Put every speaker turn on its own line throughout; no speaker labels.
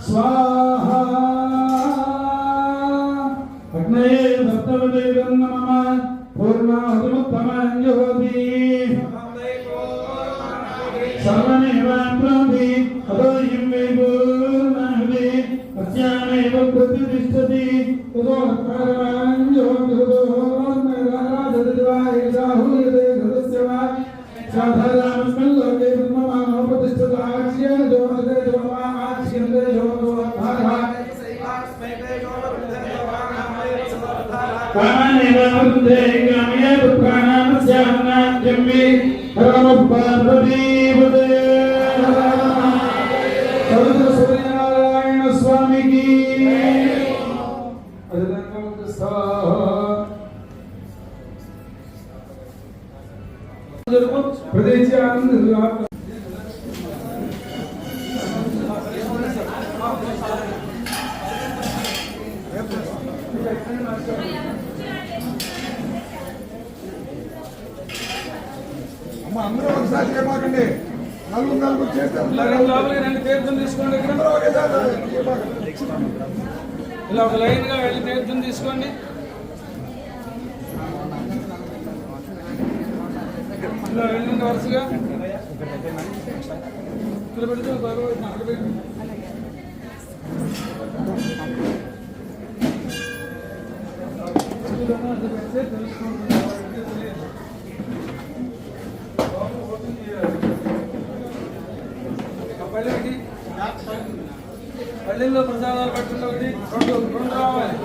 स्वाहा अग्नये दत्तवते नमः पूर्णाहुतिमुत्तमाञ्जहोति सर्वमेवाप्नोति अदोयं वै पूर्णाहुति अस्यामेव प्रतिष्ठति ततो परमाञ्जहोति ततो राजदिवायजाहूयते घृतस्य वा साधारणस्मिन् लोके ब्रह्ममानो प्रतिष्ठितास्य जोनते जोनवामाच्यन्ते जोनोद्धारः कामनेवावृद्धे कामये दुःखानामस्यान्नाद्यम्बि परमपार्वतीपदे सूर्यनारायण स्वामी की प्रदेश आनंद
అందరూ ఒకసారి చేయమాకండి నలుగురు చేస్తారు
తీర్థం తీసుకోండి ఇలా ఒక లైన్ గా వెళ్ళి తీర్థం తీసుకోండి ఇలా వెళ్ళండి వరుసగా ఇక్కడ పెడితే అక్కడ పెట్టి పల్లెల్లో ప్రసాదాలు పట్టిన ఒకటి రెండు రావాలి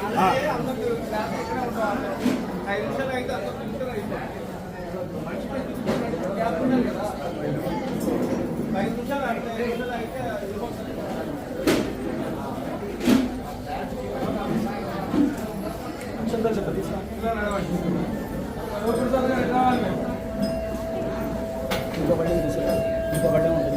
ఇంకో బట్ట ఉంటుంది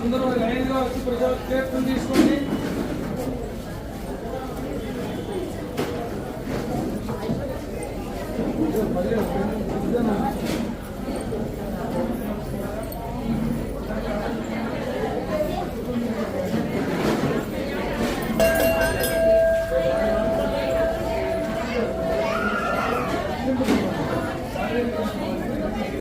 అందరూ లైన్గా వచ్చి తీర్థం తీసుకోండి